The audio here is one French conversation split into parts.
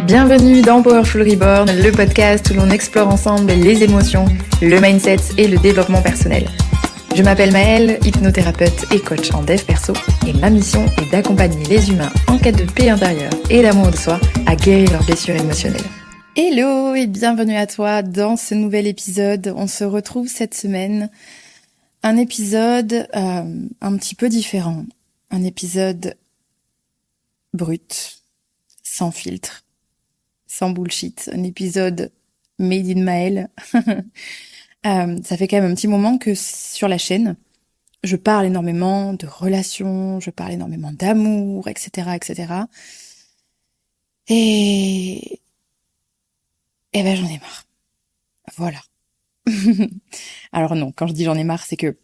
Bienvenue dans Powerful Reborn, le podcast où l'on explore ensemble les émotions, le mindset et le développement personnel. Je m'appelle Maëlle, hypnothérapeute et coach en dev perso, et ma mission est d'accompagner les humains en quête de paix intérieure et d'amour de soi à guérir leurs blessures émotionnelles. Hello et bienvenue à toi dans ce nouvel épisode. On se retrouve cette semaine. Un épisode un petit peu différent. Un épisode brut, sans filtre, sans bullshit. Un épisode made in Maëlle. Ça fait quand même un petit moment que sur la chaîne, je parle énormément de relations, je parle énormément d'amour, etc., etc. Et ben j'en ai marre. Voilà. Alors non, quand je dis j'en ai marre, c'est que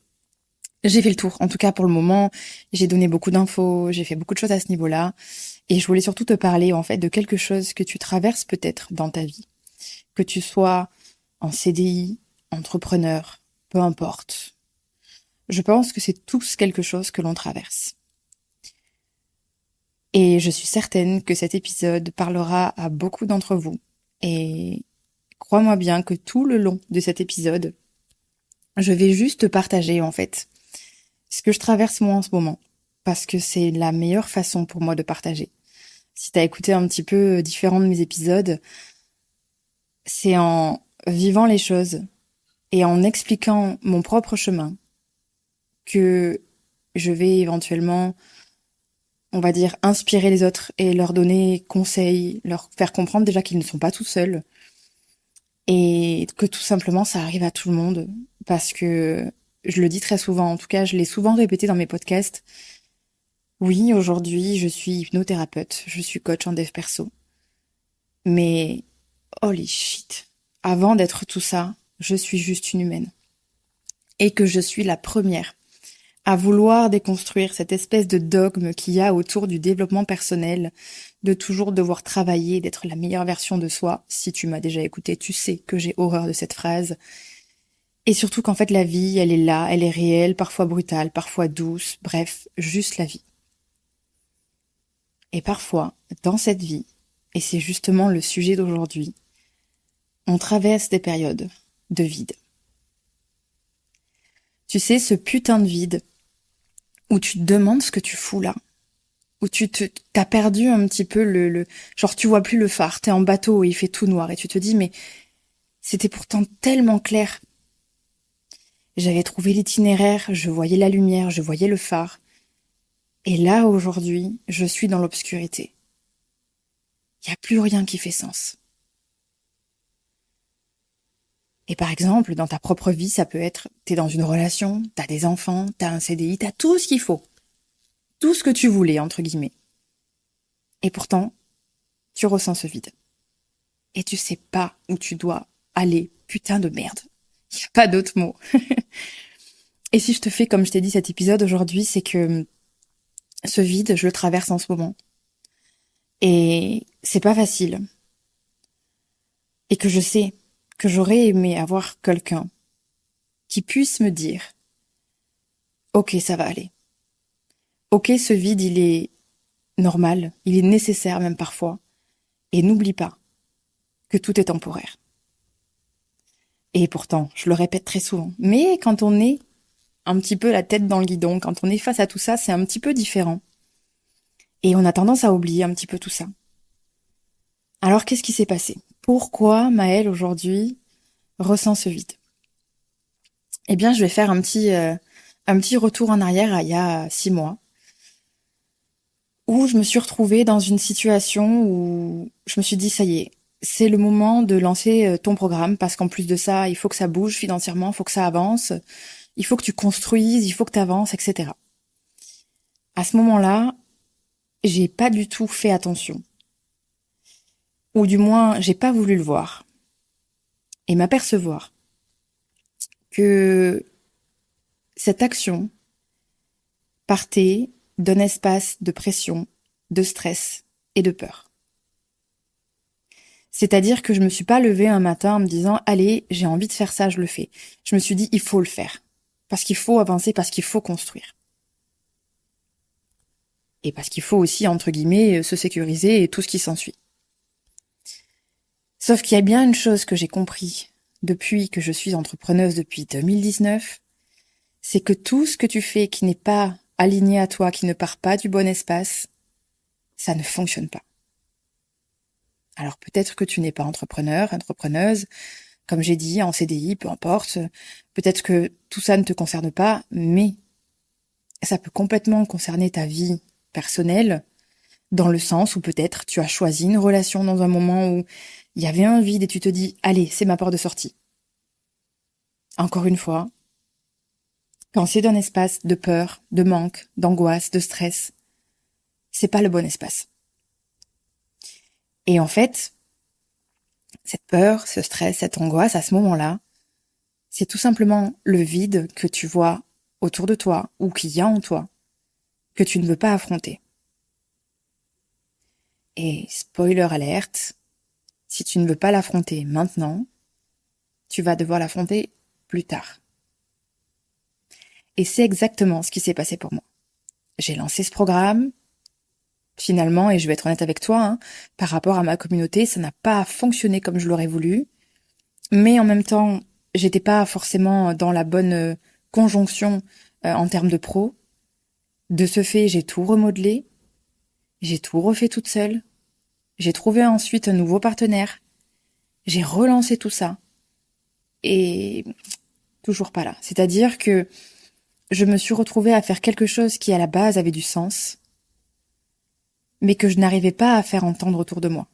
j'ai fait le tour. En tout cas, pour le moment, j'ai donné beaucoup d'infos, j'ai fait beaucoup de choses à ce niveau-là. Et je voulais surtout te parler, en fait, de quelque chose que tu traverses peut-être dans ta vie. Que tu sois en CDI, entrepreneur, peu importe. Je pense que c'est tous quelque chose que l'on traverse. Et je suis certaine que cet épisode parlera à beaucoup d'entre vous. Et crois-moi bien que tout le long de cet épisode, je vais juste te partager, en fait, ce que je traverse moi en ce moment. Parce que c'est la meilleure façon pour moi de partager. Si t'as écouté un petit peu différents de mes épisodes, c'est en vivant les choses et en expliquant mon propre chemin que je vais éventuellement, on va dire, inspirer les autres et leur donner conseils, leur faire comprendre déjà qu'ils ne sont pas tout seuls et que tout simplement ça arrive à tout le monde parce que je le dis très souvent, en tout cas je l'ai souvent répété dans mes podcasts. Oui, aujourd'hui je suis hypnothérapeute, je suis coach en dev perso, mais holy shit, avant d'être tout ça, je suis juste une humaine et que je suis la première à vouloir déconstruire cette espèce de dogme qu'il y a autour du développement personnel, de toujours devoir travailler, d'être la meilleure version de soi. Si tu m'as déjà écouté, tu sais que j'ai horreur de cette phrase. Et surtout qu'en fait la vie, elle est là, elle est réelle, parfois brutale, parfois douce, bref, juste la vie. Et parfois, dans cette vie, et c'est justement le sujet d'aujourd'hui, on traverse des périodes de vide. Tu sais, ce putain de vide où tu te demandes ce que tu fous là, où t'as perdu un petit peu genre tu vois plus le phare, t'es en bateau et il fait tout noir et tu te dis mais c'était pourtant tellement clair. J'avais trouvé l'itinéraire, je voyais la lumière, je voyais le phare. Et là aujourd'hui, je suis dans l'obscurité. Il n'y a plus rien qui fait sens. Et par exemple, dans ta propre vie, ça peut être, t'es dans une relation, t'as des enfants, t'as un CDI, t'as tout ce qu'il faut. Tout ce que tu voulais, entre guillemets. Et pourtant, tu ressens ce vide. Et tu sais pas où tu dois aller. Putain de merde. Il n'y a pas d'autre mot. Et si je te fais, comme je t'ai dit cet épisode aujourd'hui, c'est que ce vide, je le traverse en ce moment. Et c'est pas facile. Et que je sais que j'aurais aimé avoir quelqu'un qui puisse me dire « Ok, ça va aller. Ok, ce vide, il est normal, il est nécessaire même parfois. Et n'oublie pas que tout est temporaire. » Et pourtant, je le répète très souvent. Mais quand on est un petit peu la tête dans le guidon, quand on est face à tout ça, c'est un petit peu différent. Et on a tendance à oublier un petit peu tout ça. Alors, qu'est-ce qui s'est passé? Pourquoi Maëlle, aujourd'hui, ressent ce vide? Eh bien, je vais faire un petit retour en arrière à il y a 6 mois, où je me suis retrouvée dans une situation où je me suis dit, ça y est, c'est le moment de lancer ton programme, parce qu'en plus de ça, il faut que ça bouge financièrement, il faut que ça avance, il faut que tu construises, il faut que tu avances, etc. À ce moment-là, j'ai pas du tout fait attention. Ou du moins, j'ai pas voulu le voir. Et m'apercevoir que cette action partait d'un espace de pression, de stress et de peur. C'est-à-dire que je me suis pas levée un matin en me disant « Allez, j'ai envie de faire ça, je le fais ». Je me suis dit « Il faut le faire ». Parce qu'il faut avancer, parce qu'il faut construire. Et parce qu'il faut aussi, entre guillemets, se sécuriser et tout ce qui s'ensuit. Sauf qu'il y a bien une chose que j'ai compris depuis que je suis entrepreneuse depuis 2019, c'est que tout ce que tu fais qui n'est pas aligné à toi, qui ne part pas du bon espace, ça ne fonctionne pas. Alors peut-être que tu n'es pas entrepreneur, entrepreneuse, comme j'ai dit, en CDI, peu importe. Peut-être que tout ça ne te concerne pas, mais ça peut complètement concerner ta vie personnelle, dans le sens où peut-être tu as choisi une relation dans un moment où il y avait un vide et tu te dis, allez, c'est ma porte de sortie. Encore une fois, quand c'est d'un espace de peur, de manque, d'angoisse, de stress, c'est pas le bon espace. Et en fait, cette peur, ce stress, cette angoisse, à ce moment-là, c'est tout simplement le vide que tu vois autour de toi ou qu'il y a en toi, que tu ne veux pas affronter. Et spoiler alerte, si tu ne veux pas l'affronter maintenant, tu vas devoir l'affronter plus tard. Et c'est exactement ce qui s'est passé pour moi. J'ai lancé ce programme, finalement, et je vais être honnête avec toi, par rapport à ma communauté, ça n'a pas fonctionné comme je l'aurais voulu, mais en même temps, j'étais pas forcément dans la bonne conjonction en termes de pro. De ce fait, j'ai tout remodelé, j'ai tout refait toute seule, j'ai trouvé ensuite un nouveau partenaire, j'ai relancé tout ça, et toujours pas là. C'est-à-dire que je me suis retrouvée à faire quelque chose qui à la base avait du sens, mais que je n'arrivais pas à faire entendre autour de moi.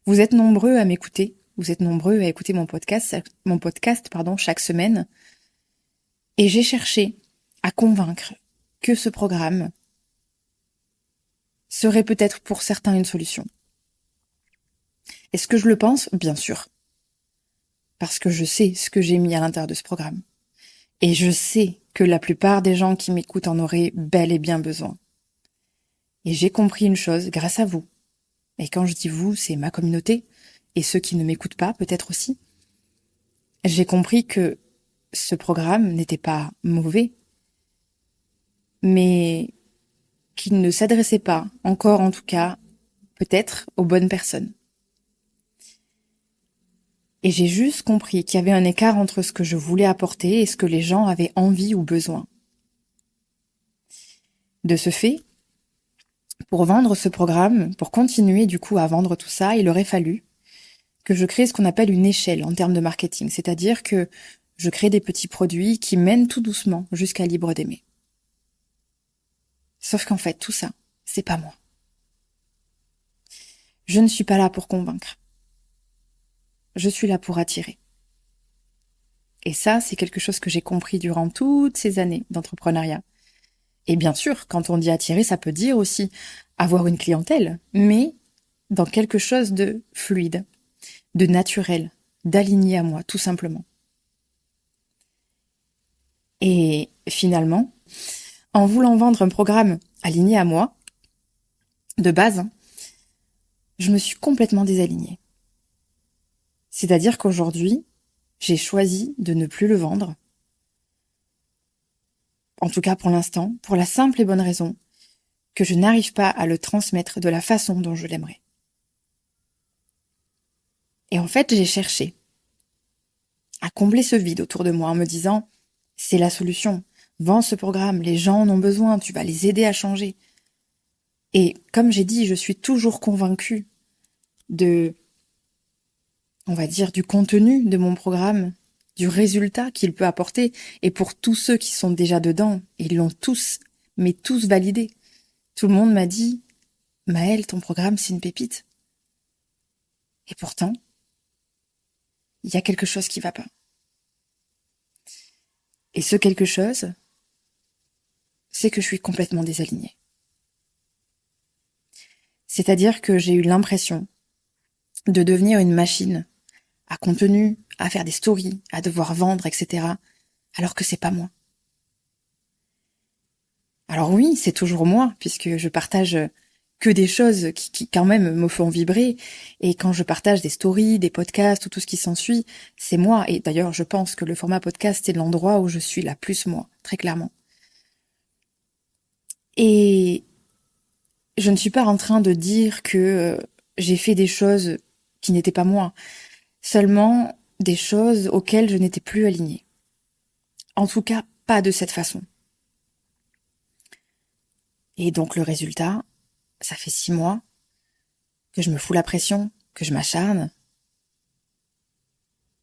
Vous êtes nombreux à m'écouter, vous êtes nombreux à écouter mon podcast, chaque semaine, et j'ai cherché à convaincre que ce programme serait peut-être pour certains une solution. Est-ce que je le pense? Bien sûr. Parce que je sais ce que j'ai mis à l'intérieur de ce programme. Et je sais que la plupart des gens qui m'écoutent en auraient bel et bien besoin. Et j'ai compris une chose grâce à vous. Et quand je dis vous, c'est ma communauté, et ceux qui ne m'écoutent pas peut-être aussi. J'ai compris que ce programme n'était pas mauvais, mais qu'il ne s'adressait pas, encore en tout cas, peut-être aux bonnes personnes. Et j'ai juste compris qu'il y avait un écart entre ce que je voulais apporter et ce que les gens avaient envie ou besoin. De ce fait, pour vendre ce programme, pour continuer du coup à vendre tout ça, il aurait fallu que je crée ce qu'on appelle une échelle en termes de marketing, c'est-à-dire que je crée des petits produits qui mènent tout doucement jusqu'à libre d'aimer. Sauf qu'en fait, tout ça, c'est pas moi. Je ne suis pas là pour convaincre. Je suis là pour attirer. Et ça, c'est quelque chose que j'ai compris durant toutes ces années d'entrepreneuriat. Et bien sûr, quand on dit attirer, ça peut dire aussi avoir une clientèle, mais dans quelque chose de fluide, de naturel, d'aligné à moi, tout simplement. Et finalement, en voulant vendre un programme aligné à moi, de base, je me suis complètement désalignée. C'est-à-dire qu'aujourd'hui, j'ai choisi de ne plus le vendre. En tout cas pour l'instant, pour la simple et bonne raison que je n'arrive pas à le transmettre de la façon dont je l'aimerais. Et en fait, j'ai cherché à combler ce vide autour de moi en me disant, c'est la solution, vends ce programme, les gens en ont besoin, tu vas les aider à changer. Et comme j'ai dit, je suis toujours convaincue on va dire, du contenu de mon programme, du résultat qu'il peut apporter. Et pour tous ceux qui sont déjà dedans, ils l'ont tous, mais tous validé. Tout le monde m'a dit, Maëlle, ton programme, c'est une pépite. Et pourtant, il y a quelque chose qui va pas. Et ce quelque chose, c'est que je suis complètement désalignée. C'est-à-dire que j'ai eu l'impression de devenir une machine à contenu, à faire des stories, à devoir vendre, etc. Alors que c'est pas moi. Alors oui, c'est toujours moi, puisque je partage que des choses qui quand même me font vibrer. Et quand je partage des stories, des podcasts ou tout ce qui s'ensuit, c'est moi. Et d'ailleurs, je pense que le format podcast, c'est l'endroit où je suis la plus moi, très clairement. Et je ne suis pas en train de dire que j'ai fait des choses qui n'étaient pas moi, seulement des choses auxquelles je n'étais plus alignée. En tout cas, pas de cette façon. Et donc le résultat, ça fait 6 mois que je me fous la pression, que je m'acharne.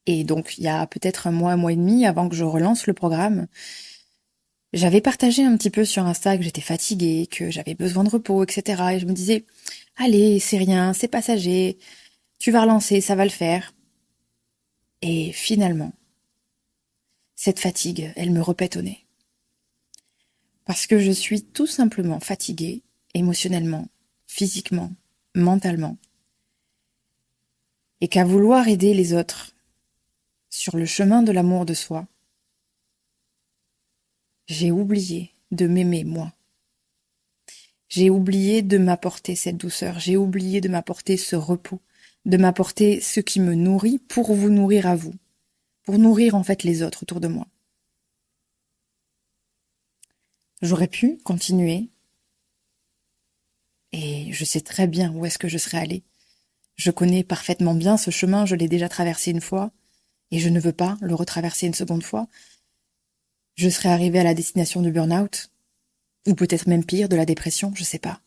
Et donc il y a peut-être un mois et demi avant que je relance le programme, j'avais partagé un petit peu sur Insta que j'étais fatiguée, que j'avais besoin de repos, etc. Et je me disais, allez, c'est rien, c'est passager, tu vas relancer, ça va le faire. Et finalement, cette fatigue, elle me repète au nez. Parce que je suis tout simplement fatiguée, émotionnellement, physiquement, mentalement. Et qu'à vouloir aider les autres sur le chemin de l'amour de soi, j'ai oublié de m'aimer moi. J'ai oublié de m'apporter cette douceur, j'ai oublié de m'apporter ce repos, de m'apporter ce qui me nourrit pour vous nourrir à vous, pour nourrir en fait les autres autour de moi. J'aurais pu continuer et je sais très bien où est-ce que je serais allée. Je connais parfaitement bien ce chemin, je l'ai déjà traversé une fois et je ne veux pas le retraverser une seconde fois. Je serais arrivée à la destination du burn-out, ou peut-être même pire, de la dépression, je sais pas.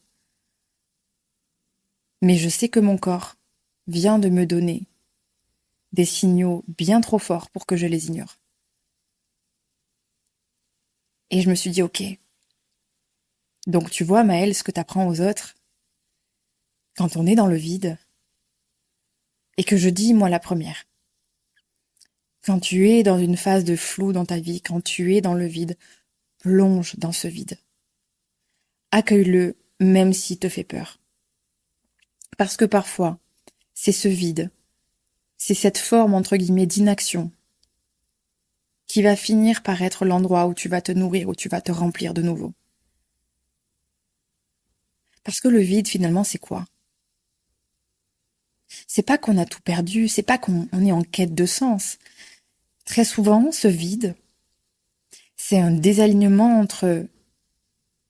Mais je sais que mon corps vient de me donner des signaux bien trop forts pour que je les ignore. Et je me suis dit, ok. Donc tu vois, Maëlle, ce que t'apprends aux autres, quand on est dans le vide, et que je dis, moi, la première. Quand tu es dans une phase de flou dans ta vie, quand tu es dans le vide, plonge dans ce vide. Accueille-le, même s'il te fait peur. Parce que parfois, c'est ce vide, c'est cette forme, entre guillemets, d'inaction qui va finir par être l'endroit où tu vas te nourrir, où tu vas te remplir de nouveau. Parce que le vide, finalement, c'est quoi? C'est pas qu'on a tout perdu, c'est pas qu'on est en quête de sens. Très souvent, ce vide, c'est un désalignement entre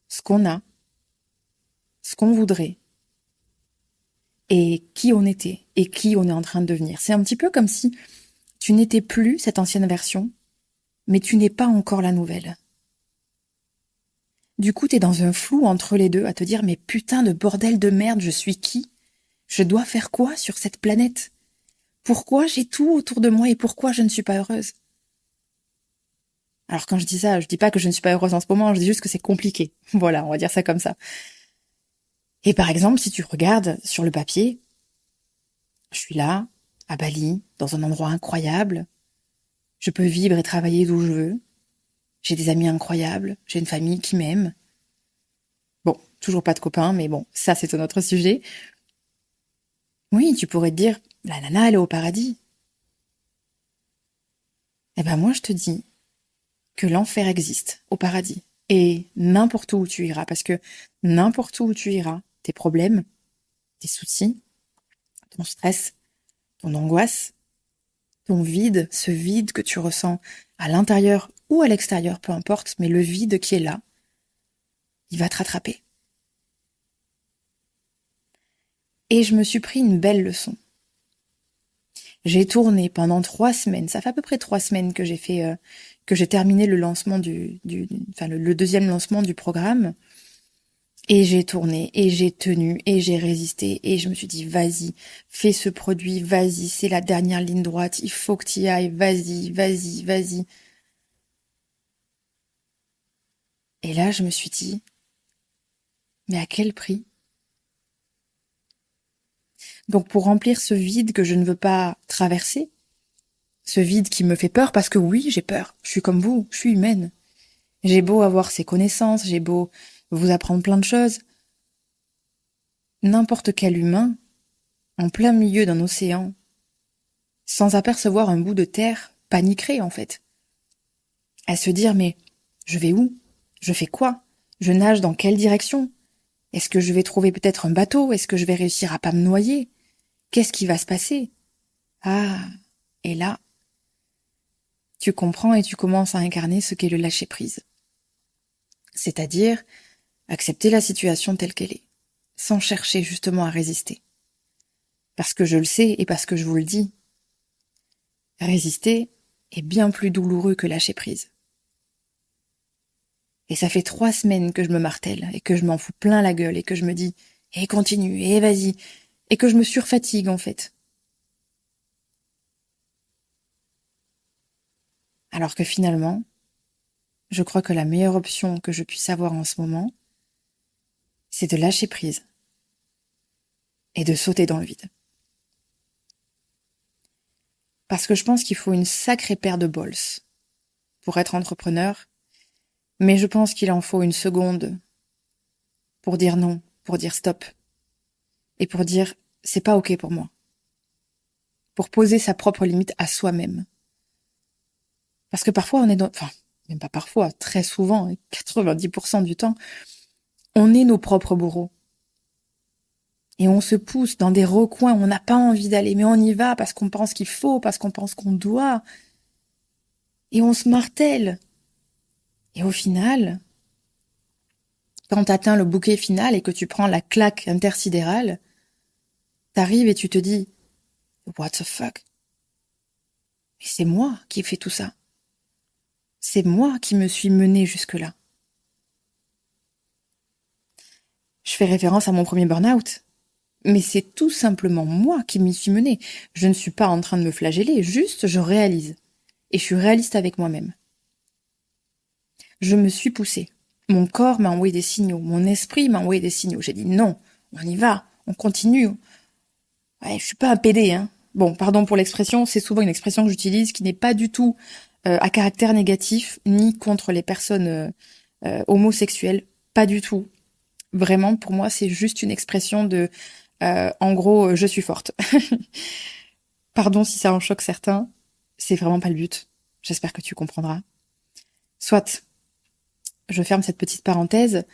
ce qu'on a, ce qu'on voudrait, et qui on était, et qui on est en train de devenir. C'est un petit peu comme si tu n'étais plus cette ancienne version, mais tu n'es pas encore la nouvelle. Du coup, t'es dans un flou entre les deux, à te dire, mais putain de bordel de merde, je suis qui? Je dois faire quoi sur cette planète? Pourquoi j'ai tout autour de moi et pourquoi je ne suis pas heureuse? Alors quand je dis ça, je dis pas que je ne suis pas heureuse en ce moment, je dis juste que c'est compliqué. Voilà, on va dire ça comme ça. Et par exemple, si tu regardes sur le papier, je suis là, à Bali, dans un endroit incroyable, je peux vivre et travailler d'où je veux, j'ai des amis incroyables, j'ai une famille qui m'aime. Bon, toujours pas de copains, mais bon, ça c'est un autre sujet. Oui, tu pourrais te dire, la nana, elle est au paradis. Eh ben moi, je te dis que l'enfer existe au paradis. Et n'importe où tu iras, parce que n'importe où tu iras, tes problèmes, tes soucis, ton stress, ton angoisse, ton vide, ce vide que tu ressens à l'intérieur ou à l'extérieur, peu importe, mais le vide qui est là, il va te rattraper. Et je me suis pris une belle leçon. J'ai tourné pendant 3 semaines. Ça fait à peu près 3 semaines que que j'ai terminé le lancement le deuxième lancement du programme. Et j'ai tourné, et j'ai tenu, et j'ai résisté, et je me suis dit, vas-y, fais ce produit, vas-y, c'est la dernière ligne droite, il faut que tu y ailles, vas-y, vas-y, vas-y. Et là, je me suis dit, mais à quel prix? Donc pour remplir ce vide que je ne veux pas traverser, ce vide qui me fait peur, parce que oui, j'ai peur, je suis comme vous, je suis humaine. J'ai beau avoir ces connaissances, j'ai beau vous apprendre plein de choses. N'importe quel humain, en plein milieu d'un océan, sans apercevoir un bout de terre, paniquerait en fait. À se dire, mais je vais où? Je fais quoi? Je nage dans quelle direction? Est-ce que je vais trouver peut-être un bateau? Est-ce que je vais réussir à pas me noyer? Qu'est-ce qui va se passer? Ah, et là, tu comprends et tu commences à incarner ce qu'est le lâcher-prise. C'est-à-dire accepter la situation telle qu'elle est, sans chercher justement à résister. Parce que je le sais et parce que je vous le dis. Résister est bien plus douloureux que lâcher prise. Et ça fait 3 semaines que je me martèle et que je m'en fous plein la gueule et que je me dis « et continue, et vas-y » et que je me surfatigue en fait. Alors que finalement, je crois que la meilleure option que je puisse avoir en ce moment, c'est de lâcher prise et de sauter dans le vide. Parce que je pense qu'il faut une sacrée paire de balls pour être entrepreneur, mais je pense qu'il en faut une seconde pour dire non, pour dire stop, et pour dire c'est pas ok pour moi. Pour poser sa propre limite à soi-même. Parce que parfois on est dans, enfin, même pas parfois, très souvent, 90% du temps, on est nos propres bourreaux. Et on se pousse dans des recoins où on n'a pas envie d'aller, mais on y va parce qu'on pense qu'il faut, parce qu'on pense qu'on doit. Et on se martèle. Et au final, quand t'atteins le bouquet final et que tu prends la claque intersidérale, t'arrives et tu te dis « What the fuck ?» Mais c'est moi qui ai fait tout ça. C'est moi qui me suis menée jusque-là. Je fais référence à mon premier burn-out. Mais c'est tout simplement moi qui m'y suis menée. Je ne suis pas en train de me flageller, juste je réalise. Et je suis réaliste avec moi-même. Je me suis poussée. Mon corps m'a envoyé des signaux, mon esprit m'a envoyé des signaux. J'ai dit non, on y va, on continue. Ouais, je suis pas un PD, hein. Bon, pardon pour l'expression, c'est souvent une expression que j'utilise qui n'est pas du tout à caractère négatif, ni contre les personnes homosexuelles, pas du tout. Vraiment, pour moi, c'est juste une expression de, en gros, je suis forte. Pardon si ça en choque certains, c'est vraiment pas le but. J'espère que tu comprendras. Soit, je ferme cette petite parenthèse.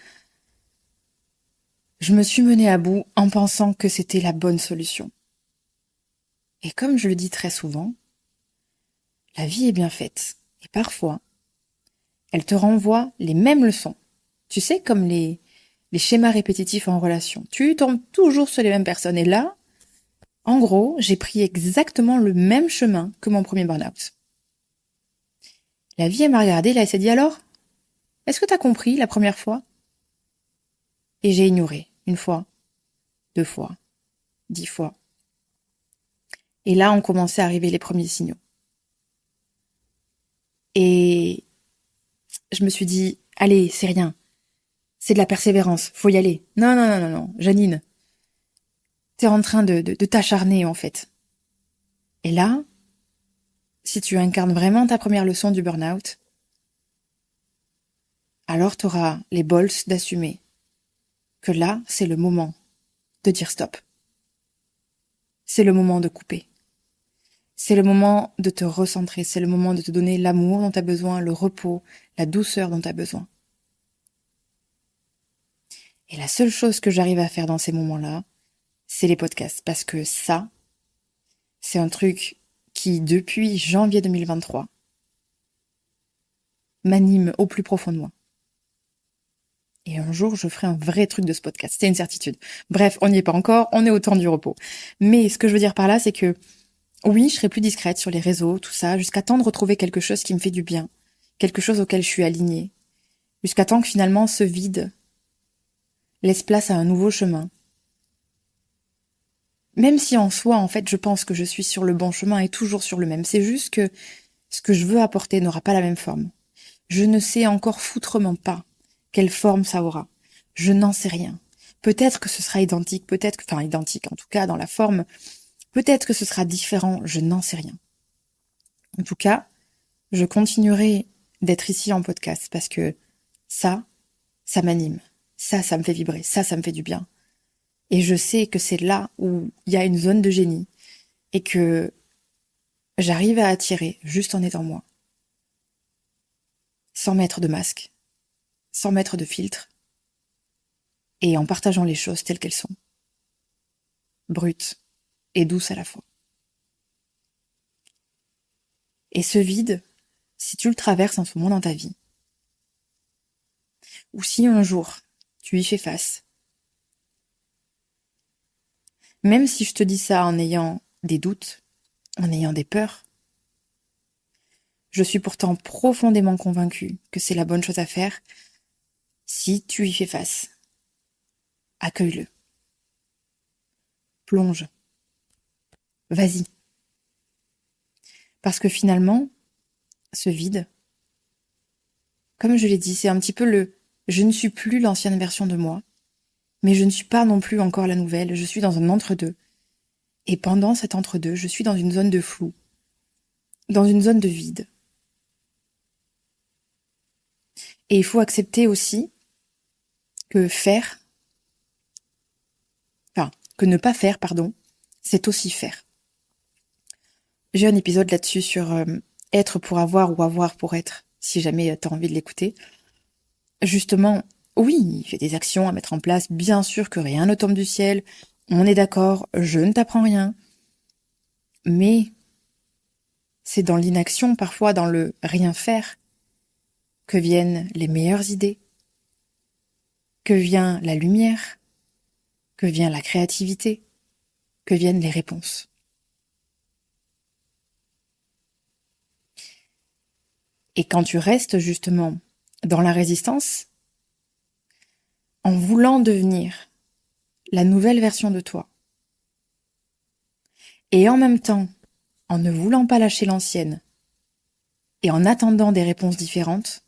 Je me suis menée à bout en pensant que c'était la bonne solution. Et comme je le dis très souvent, la vie est bien faite. Et parfois, elle te renvoie les mêmes leçons. Tu sais, comme les schémas répétitifs en relation. Tu tombes toujours sur les mêmes personnes. Et là, en gros, j'ai pris exactement le même chemin que mon premier burn-out. La vie, elle m'a regardé, là, elle s'est dit alors, est-ce que t'as compris la première fois? Et j'ai ignoré. 1 fois, 2 fois, 10 fois. Et là ont commencé à arriver les premiers signaux. Et je me suis dit, allez, c'est rien. C'est de la persévérance, faut y aller. Non, non, non, non, non, Janine, t'es en train de t'acharner en fait. Et là, si tu incarnes vraiment ta première leçon du burn-out, alors t'auras les balls d'assumer que là, c'est le moment de dire stop. C'est le moment de couper. C'est le moment de te recentrer, c'est le moment de te donner l'amour dont tu as besoin, le repos, la douceur dont tu as besoin. Et la seule chose que j'arrive à faire dans ces moments-là, c'est les podcasts. Parce que ça, c'est un truc qui, depuis janvier 2023, m'anime au plus profond de moi. Et un jour, je ferai un vrai truc de ce podcast. C'est une certitude. Bref, on n'y est pas encore, on est au temps du repos. Mais ce que je veux dire par là, c'est que oui, je serai plus discrète sur les réseaux, tout ça, jusqu'à temps de retrouver quelque chose qui me fait du bien, quelque chose auquel je suis alignée, jusqu'à temps que finalement ce vide laisse place à un nouveau chemin. Même si en soi, en fait, je pense que je suis sur le bon chemin et toujours sur le même. C'est juste que ce que je veux apporter n'aura pas la même forme. Je ne sais encore foutrement pas quelle forme ça aura. Je n'en sais rien. Peut-être que ce sera identique, peut-être que, enfin identique en tout cas dans la forme, peut-être que ce sera différent, je n'en sais rien. En tout cas, je continuerai d'être ici en podcast parce que ça m'anime. Ça me fait vibrer. Ça me fait du bien. Et je sais que c'est là où il y a une zone de génie et que j'arrive à attirer juste en étant moi. Sans mettre de masque, sans mettre de filtre et en partageant les choses telles qu'elles sont. Brutes et douces à la fois. Et ce vide, si tu le traverses en ce moment dans ta vie, ou si un jour tu y fais face, Même si je te dis ça en ayant des doutes, en ayant des peurs, je suis pourtant profondément convaincue que c'est la bonne chose à faire si tu y fais face. Accueille-le. Plonge. Vas-y. Parce que finalement, ce vide, comme je l'ai dit, c'est un petit peu le je ne suis plus l'ancienne version de moi, mais je ne suis pas non plus encore la nouvelle, je suis dans un entre-deux. Et pendant cet entre-deux, je suis dans une zone de flou, dans une zone de vide. Et il faut accepter aussi que que ne pas faire, pardon, c'est aussi faire. J'ai un épisode là-dessus sur être pour avoir ou avoir pour être, si jamais tu as envie de l'écouter. Justement, oui, il fait des actions à mettre en place, bien sûr que rien ne tombe du ciel, on est d'accord, je ne t'apprends rien, mais c'est dans l'inaction, parfois dans le rien faire, que viennent les meilleures idées, que vient la lumière, que vient la créativité, que viennent les réponses. Et quand tu restes justement dans la résistance, en voulant devenir la nouvelle version de toi, et en même temps, en ne voulant pas lâcher l'ancienne, et en attendant des réponses différentes,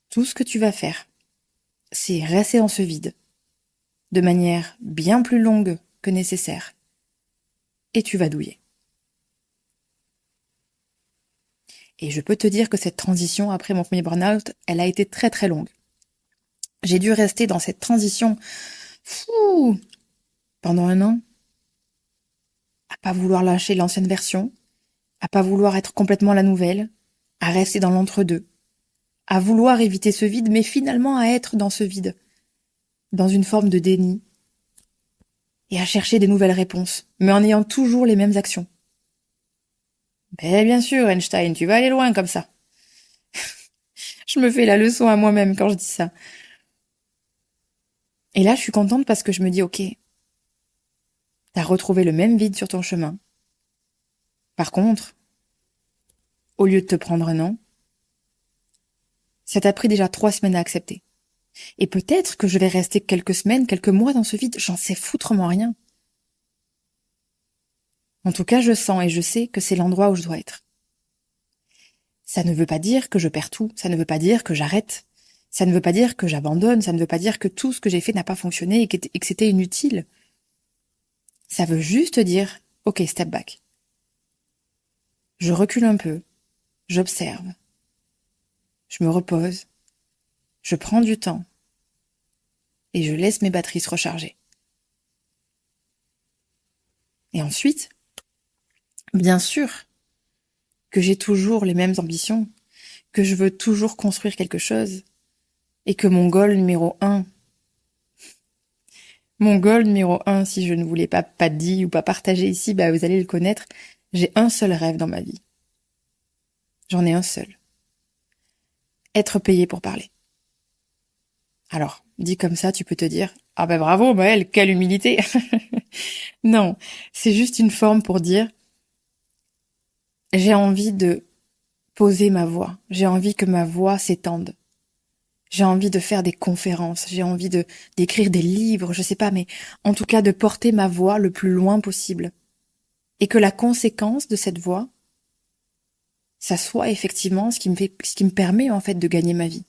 tout ce que tu vas faire, c'est rester dans ce vide, de manière bien plus longue que nécessaire, et tu vas douiller. Et je peux te dire que cette transition après mon premier burn-out, elle a été très très longue. J'ai dû rester dans cette transition pendant 1 an, à pas vouloir lâcher l'ancienne version, à pas vouloir être complètement la nouvelle, à rester dans l'entre-deux, à vouloir éviter ce vide, mais finalement à être dans ce vide, dans une forme de déni, et à chercher des nouvelles réponses, mais en ayant toujours les mêmes actions. Ben bien sûr, Einstein, tu vas aller loin comme ça. Je me fais la leçon à moi-même quand je dis ça. Et là, je suis contente parce que je me dis, ok, t'as retrouvé le même vide sur ton chemin. Par contre, au lieu de te prendre un an, ça t'a pris déjà 3 semaines à accepter. Et peut-être que je vais rester quelques semaines, quelques mois dans ce vide, j'en sais foutrement rien. En tout cas, je sens et je sais que c'est l'endroit où je dois être. Ça ne veut pas dire que je perds tout, ça ne veut pas dire que j'arrête, ça ne veut pas dire que j'abandonne, ça ne veut pas dire que tout ce que j'ai fait n'a pas fonctionné et que c'était inutile. Ça veut juste dire, ok, step back. Je recule un peu, j'observe, je me repose, je prends du temps et je laisse mes batteries se recharger. Et ensuite, bien sûr que j'ai toujours les mêmes ambitions, que je veux toujours construire quelque chose, et que mon goal numéro un, si je ne voulais pas dit ou pas partager ici, bah vous allez le connaître, j'ai un seul rêve dans ma vie. J'en ai un seul. Être payé pour parler. Alors, dit comme ça, tu peux te dire, ah bah bravo, Maëlle, quelle humilité. Non, c'est juste une forme pour dire, j'ai envie de poser ma voix, j'ai envie que ma voix s'étende. J'ai envie de faire des conférences, j'ai envie d'écrire des livres, je sais pas, mais en tout cas de porter ma voix le plus loin possible. Et que la conséquence de cette voix, ça soit effectivement ce qui me permet en fait de gagner ma vie.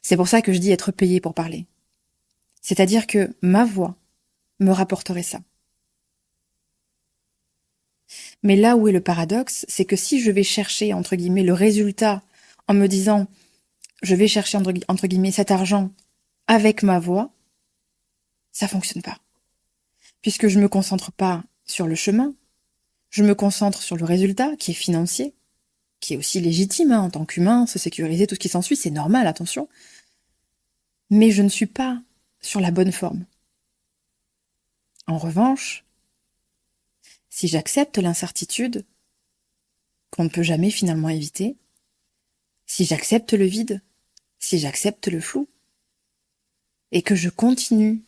C'est pour ça que je dis être payé pour parler. C'est-à-dire que ma voix me rapporterait ça. Mais là où est le paradoxe, c'est que si je vais chercher, entre guillemets, le résultat en me disant, je vais chercher, entre guillemets, cet argent avec ma voix, ça fonctionne pas. Puisque je me concentre pas sur le chemin, je me concentre sur le résultat, qui est financier, qui est aussi légitime, hein, en tant qu'humain, se sécuriser, tout ce qui s'ensuit, c'est normal, attention. Mais je ne suis pas sur la bonne forme. En revanche, si j'accepte l'incertitude, qu'on ne peut jamais finalement éviter, si j'accepte le vide, si j'accepte le flou, et que je continue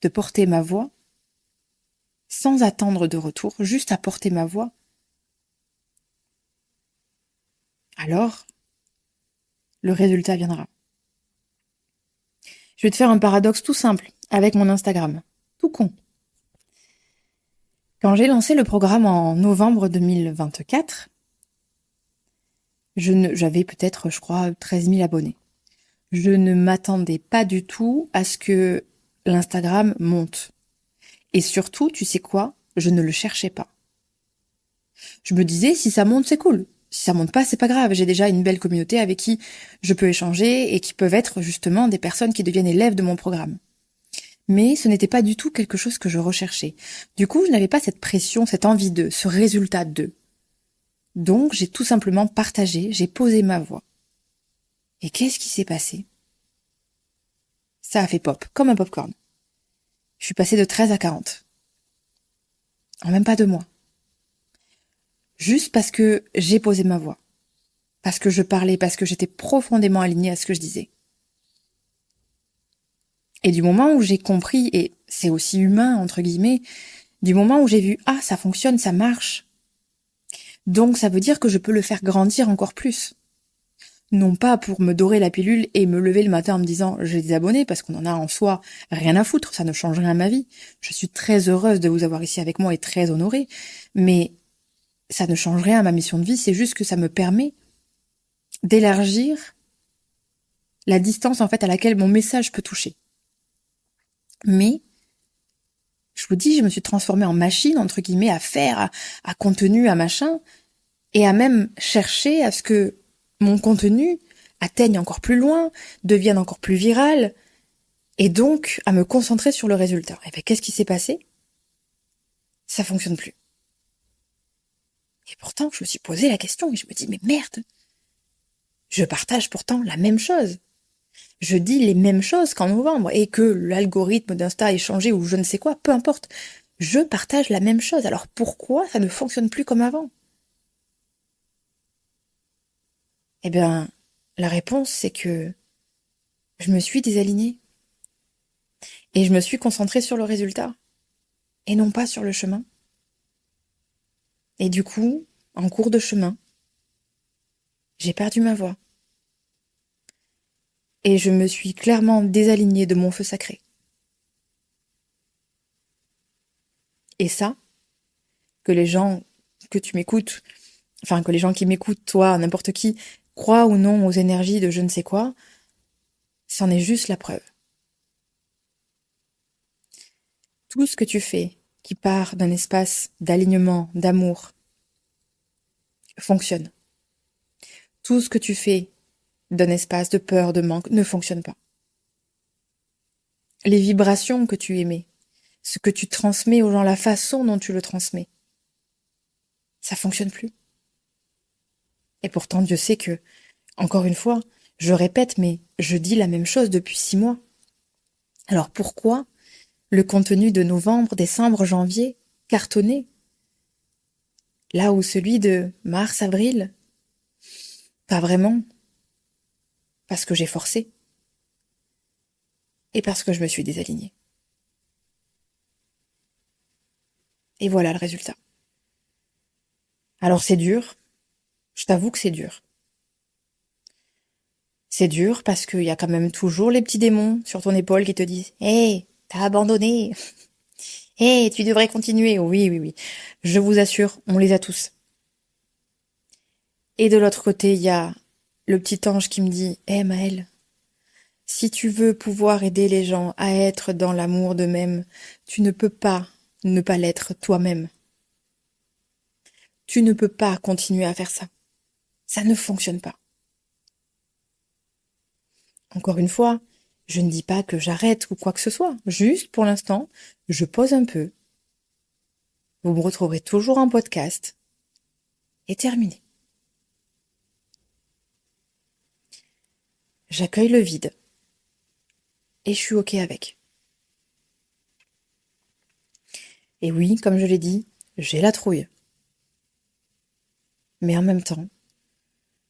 de porter ma voix, sans attendre de retour, juste apporter ma voix, alors le résultat viendra. Je vais te faire un paradoxe tout simple avec mon Instagram. Tout con. Quand j'ai lancé le programme en novembre 2024, j'avais peut-être, je crois, 13 000 abonnés. Je ne m'attendais pas du tout à ce que l'Instagram monte. Et surtout, tu sais quoi? Je ne le cherchais pas. Je me disais, si ça monte, c'est cool. Si ça monte pas, c'est pas grave. J'ai déjà une belle communauté avec qui je peux échanger et qui peuvent être justement des personnes qui deviennent élèves de mon programme. Mais ce n'était pas du tout quelque chose que je recherchais. Du coup, je n'avais pas cette pression, cette envie de, ce résultat de. Donc, j'ai tout simplement partagé, j'ai posé ma voix. Et qu'est-ce qui s'est passé? Ça a fait pop, comme un popcorn. Je suis passée de 13 à 40. En même pas 2 mois. Juste parce que j'ai posé ma voix. Parce que je parlais, parce que j'étais profondément alignée à ce que je disais. Et du moment où j'ai compris, et c'est aussi humain, entre guillemets, du moment où j'ai vu, ah, ça fonctionne, ça marche. Donc ça veut dire que je peux le faire grandir encore plus. Non pas pour me dorer la pilule et me lever le matin en me disant j'ai des abonnés, parce qu'on en a en soi rien à foutre, ça ne change rien à ma vie. Je suis très heureuse de vous avoir ici avec moi et très honorée. Mais ça ne change rien à ma mission de vie, c'est juste que ça me permet d'élargir la distance en fait à laquelle mon message peut toucher. Mais je vous dis, je me suis transformée en machine entre guillemets à faire, à contenu, à machin, et à même chercher à ce que mon contenu atteigne encore plus loin, devienne encore plus viral, et donc à me concentrer sur le résultat. Et bien qu'est-ce qui s'est passé? Ça fonctionne plus. Et pourtant, je me suis posé la question et je me dis mais merde, je partage pourtant la même chose. Je dis les mêmes choses qu'en novembre et que l'algorithme d'Insta ait changé ou je ne sais quoi, peu importe. Je partage la même chose. Alors pourquoi ça ne fonctionne plus comme avant? Eh bien, la réponse c'est que je me suis désalignée et je me suis concentrée sur le résultat et non pas sur le chemin. Et du coup, en cours de chemin, j'ai perdu ma voix et je me suis clairement désalignée de mon feu sacré. Et ça, que les gens que tu m'écoutes, enfin que les gens qui m'écoutent, toi, n'importe qui, croient ou non aux énergies de je ne sais quoi, c'en est juste la preuve. Tout ce que tu fais qui part d'un espace d'alignement, d'amour, fonctionne. Tout ce que tu fais d'un espace de peur, de manque, ne fonctionne pas. Les vibrations que tu émets, ce que tu transmets aux gens, la façon dont tu le transmets, ça fonctionne plus. Et pourtant, Dieu sait que, encore une fois, je répète, mais je dis la même chose depuis 6 mois. Alors pourquoi le contenu de novembre, décembre, janvier cartonnait, là où celui de mars, avril, pas vraiment, parce que j'ai forcé et parce que je me suis désalignée. Et voilà le résultat. Alors c'est dur, je t'avoue que c'est dur. C'est dur parce qu'il y a quand même toujours les petits démons sur ton épaule qui te disent Hé, t'as abandonné. Hé, tu devrais continuer. Oui, oui, oui. Je vous assure, on les a tous. Et de l'autre côté, il y a le petit ange qui me dit Hé, Maëlle, si tu veux pouvoir aider les gens à être dans l'amour d'eux-mêmes, tu ne peux pas ne pas l'être toi-même. Tu ne peux pas continuer à faire ça. Ça ne fonctionne pas. Encore une fois, je ne dis pas que j'arrête ou quoi que ce soit. Juste pour l'instant, je pose un peu. Vous me retrouverez toujours en podcast. Et terminé. J'accueille le vide. Et je suis OK avec. Et oui, comme je l'ai dit, j'ai la trouille. Mais en même temps,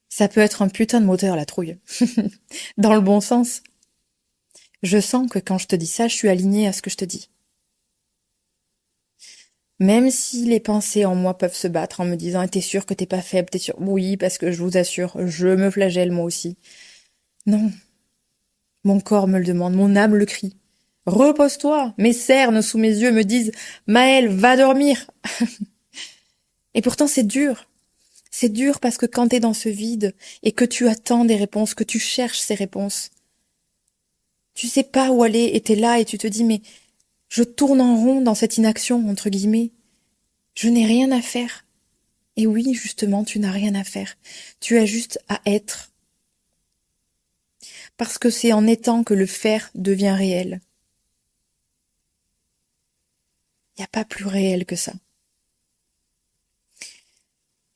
ça peut être un putain de moteur, la trouille. Dans le bon sens. Je sens que quand je te dis ça, je suis alignée à ce que je te dis. Même si les pensées en moi peuvent se battre en me disant, t'es sûr que t'es pas faible, t'es sûr? Oui, parce que je vous assure, je me flagelle moi aussi. Non, mon corps me le demande, mon âme le crie. Repose-toi. Mes cernes sous mes yeux me disent, Maëlle, va dormir. Et pourtant c'est dur. C'est dur parce que quand t'es dans ce vide et que tu attends des réponses, que tu cherches ces réponses, tu sais pas où aller et t'es là et tu te dis, mais je tourne en rond dans cette inaction, entre guillemets. Je n'ai rien à faire. Et oui, justement, tu n'as rien à faire. Tu as juste à être. Parce que c'est en étant que le faire devient réel. Il n'y a pas plus réel que ça.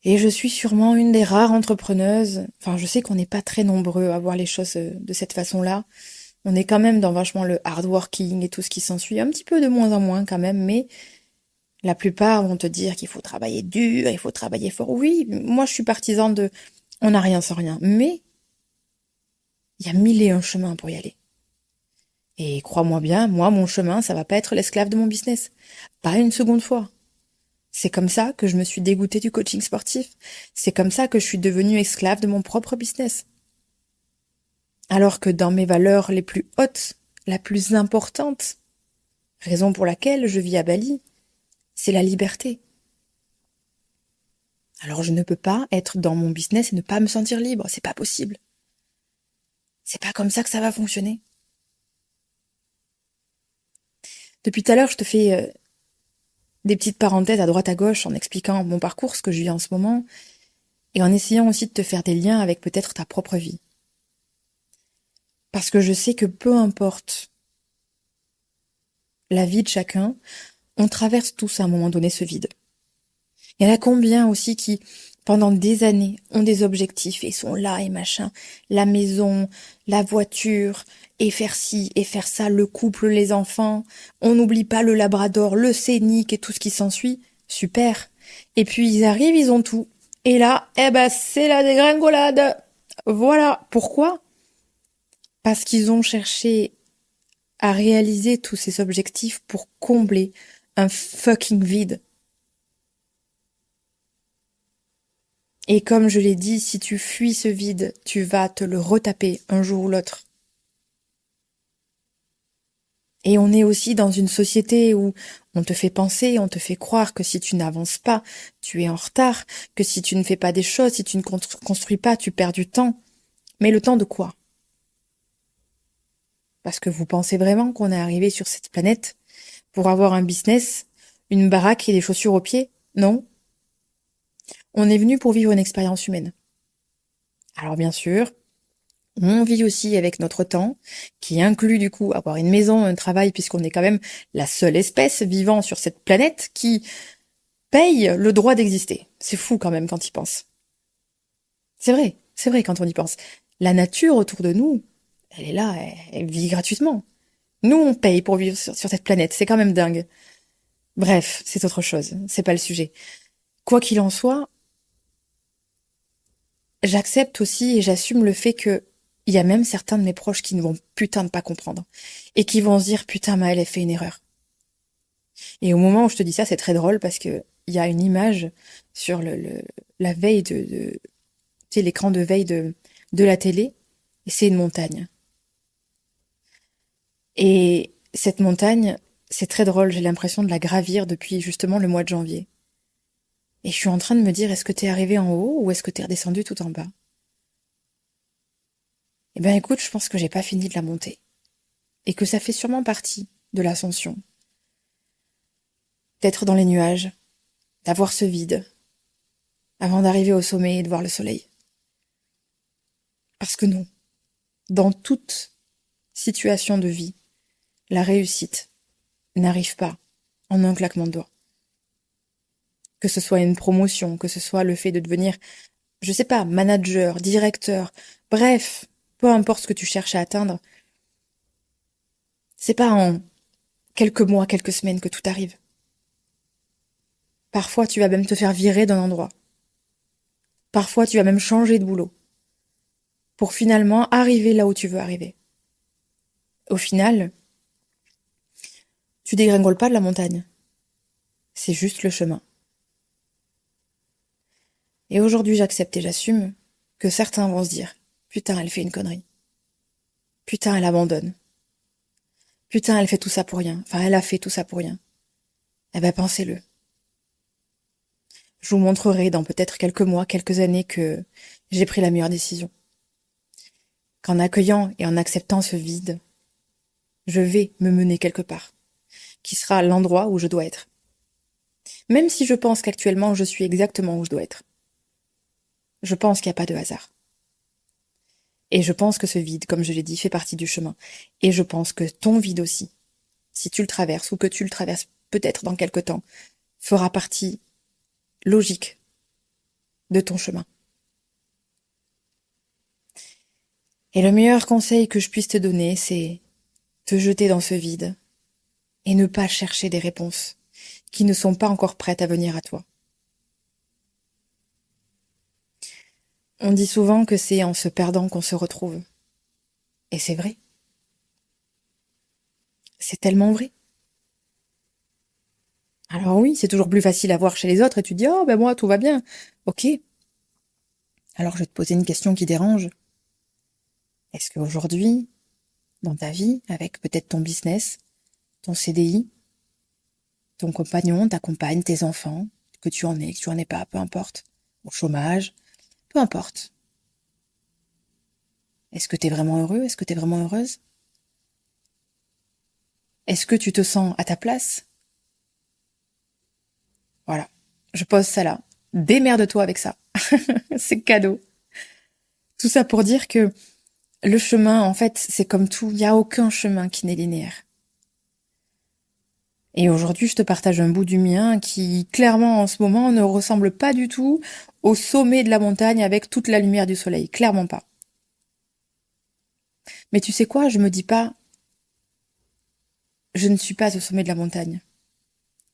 Et je suis sûrement une des rares entrepreneuses. Enfin, je sais qu'on n'est pas très nombreux à voir les choses de cette façon-là. On est quand même dans vachement le hard working et tout ce qui s'ensuit, un petit peu de moins en moins quand même, mais la plupart vont te dire qu'il faut travailler dur, il faut travailler fort. Oui, moi je suis partisan de on n'a rien sans rien, mais il y a mille et un chemins pour y aller. Et crois-moi bien, moi mon chemin, ça va pas être l'esclave de mon business. Pas une seconde fois. C'est comme ça que je me suis dégoûtée du coaching sportif. C'est comme ça que je suis devenue esclave de mon propre business. Alors que dans mes valeurs les plus hautes, la plus importante, raison pour laquelle je vis à Bali, c'est la liberté. Alors je ne peux pas être dans mon business et ne pas me sentir libre, c'est pas possible. C'est pas comme ça que ça va fonctionner. Depuis tout à l'heure, je te fais des petites parenthèses à droite à gauche en expliquant mon parcours, ce que je vis en ce moment, et en essayant aussi de te faire des liens avec peut-être ta propre vie. Parce que je sais que peu importe la vie de chacun, on traverse tous à un moment donné ce vide. Il y en a combien aussi qui, pendant des années, ont des objectifs et sont là et machin, la maison, la voiture, et faire ci et faire ça, le couple, les enfants, on n'oublie pas le labrador, le scénic et tout ce qui s'ensuit, super. Et puis ils arrivent, ils ont tout. Et là, eh ben c'est la dégringolade. Voilà. Pourquoi? Parce qu'ils ont cherché à réaliser tous ces objectifs pour combler un fucking vide. Et comme je l'ai dit, si tu fuis ce vide, tu vas te le retaper un jour ou l'autre. Et on est aussi dans une société où on te fait penser, on te fait croire que si tu n'avances pas, tu es en retard, que si tu ne fais pas des choses, si tu ne construis pas, tu perds du temps. Mais le temps de quoi? Parce que vous pensez vraiment qu'on est arrivé sur cette planète pour avoir un business, une baraque et des chaussures aux pieds? Non. On est venu pour vivre une expérience humaine. Alors bien sûr, on vit aussi avec notre temps, qui inclut du coup avoir une maison, un travail, puisqu'on est quand même la seule espèce vivant sur cette planète qui paye le droit d'exister. C'est fou quand même quand y pense. C'est vrai quand on y pense. La nature autour de nous, elle est là, elle vit gratuitement. Nous, on paye pour vivre sur cette planète, c'est quand même dingue. Bref, c'est autre chose, c'est pas le sujet. Quoi qu'il en soit, j'accepte aussi et j'assume le fait que il y a même certains de mes proches qui ne vont putain de pas comprendre et qui vont se dire putain Maëlle, elle fait une erreur. Et au moment où je te dis ça, c'est très drôle parce que il y a une image sur la veille tu sais, l'écran de veille de la télé et c'est une montagne. Et cette montagne, c'est très drôle, j'ai l'impression de la gravir depuis justement le mois de janvier. Et je suis en train de me dire, est-ce que t'es arrivé en haut ou est-ce que t'es redescendu tout en bas? Eh ben écoute, je pense que j'ai pas fini de la monter. Et que ça fait sûrement partie de l'ascension. D'être dans les nuages, d'avoir ce vide, avant d'arriver au sommet et de voir le soleil. Parce que non, dans toute situation de vie, la réussite n'arrive pas en un claquement de doigts. Que ce soit une promotion, que ce soit le fait de devenir, je sais pas, manager, directeur, bref, peu importe ce que tu cherches à atteindre, c'est pas en quelques mois, quelques semaines que tout arrive. Parfois, tu vas même te faire virer d'un endroit. Parfois, tu vas même changer de boulot pour finalement arriver là où tu veux arriver. Au final, tu dégringoles pas de la montagne. C'est juste le chemin. Et aujourd'hui, j'accepte et j'assume que certains vont se dire, putain, elle fait une connerie. Putain, elle abandonne. Putain, elle fait tout ça pour rien. Enfin, elle a fait tout ça pour rien. Eh ben, pensez-le. Je vous montrerai dans peut-être quelques mois, quelques années que j'ai pris la meilleure décision. Qu'en accueillant et en acceptant ce vide, je vais me mener quelque part, qui sera l'endroit où je dois être. Même si je pense qu'actuellement je suis exactement où je dois être. Je pense qu'il n'y a pas de hasard. Et je pense que ce vide, comme je l'ai dit, fait partie du chemin. Et je pense que ton vide aussi, si tu le traverses ou que tu le traverses peut-être dans quelque temps, fera partie logique de ton chemin. Et le meilleur conseil que je puisse te donner, c'est te jeter dans ce vide et ne pas chercher des réponses qui ne sont pas encore prêtes à venir à toi. On dit souvent que c'est en se perdant qu'on se retrouve. Et c'est vrai. C'est tellement vrai. Alors oui, c'est toujours plus facile à voir chez les autres et tu dis, oh ben moi tout va bien. Ok. Alors je vais te poser une question qui dérange. Est-ce qu'aujourd'hui, dans ta vie, avec peut-être ton business, ton CDI, ton compagnon, ta compagne, tes enfants, que tu en aies, que tu en aies pas, peu importe, au chômage, peu importe. Est-ce que t'es vraiment heureux? Est-ce que t'es vraiment heureuse? Est-ce que tu te sens à ta place? Voilà. Je pose ça là. Démerde-toi avec ça. C'est cadeau. Tout ça pour dire que le chemin, en fait, c'est comme tout. Il n'y a aucun chemin qui n'est linéaire. Et aujourd'hui, je te partage un bout du mien qui, clairement, en ce moment, ne ressemble pas du tout au sommet de la montagne avec toute la lumière du soleil. Clairement pas. Mais tu sais quoi? Je me dis pas, je ne suis pas au sommet de la montagne.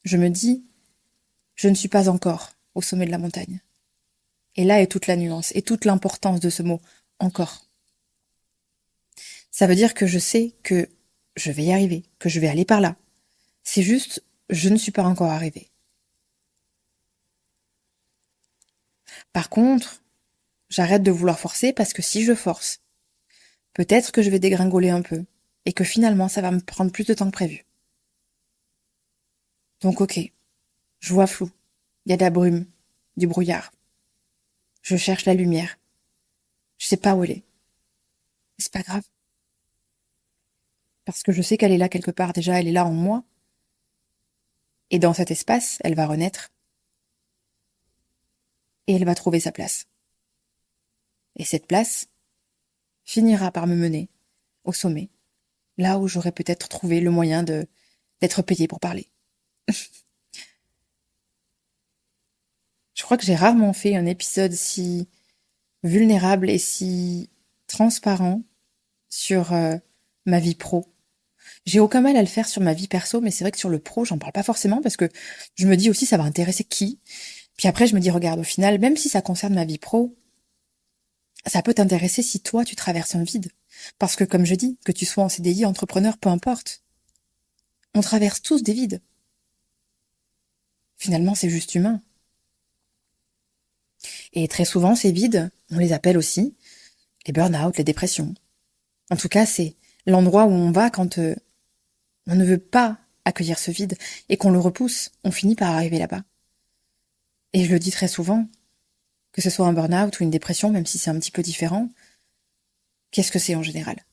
Je me dis, je ne suis pas encore au sommet de la montagne. Et là est toute la nuance et toute l'importance de ce mot encore. Ça veut dire que je sais que je vais y arriver, que je vais aller par là. C'est juste, je ne suis pas encore arrivée. Par contre, j'arrête de vouloir forcer parce que si je force, peut-être que je vais dégringoler un peu et que finalement ça va me prendre plus de temps que prévu. Donc ok, je vois flou. Il y a de la brume, du brouillard. Je cherche la lumière. Je sais pas où elle est. C'est pas grave. Parce que je sais qu'elle est là quelque part. Déjà, elle est là en moi. Et dans cet espace, elle va renaître. Et elle va trouver sa place. Et cette place finira par me mener au sommet. Là où j'aurais peut-être trouvé le moyen d'être payée pour parler. Je crois que j'ai rarement fait un épisode si vulnérable et si transparent sur ma vie pro. J'ai aucun mal à le faire sur ma vie perso, mais c'est vrai que sur le pro, j'en parle pas forcément parce que je me dis aussi ça va intéresser qui. Puis après, je me dis, regarde, au final, même si ça concerne ma vie pro, ça peut t'intéresser si toi, tu traverses un vide. Parce que comme je dis, que tu sois en CDI, entrepreneur, peu importe, on traverse tous des vides. Finalement, c'est juste humain. Et très souvent, ces vides, on les appelle aussi les burn-out, les dépressions. En tout cas, c'est l'endroit où on va quand on ne veut pas accueillir ce vide et qu'on le repousse, on finit par arriver là-bas. Et je le dis très souvent, que ce soit un burn-out ou une dépression, même si c'est un petit peu différent, qu'est-ce que c'est en général?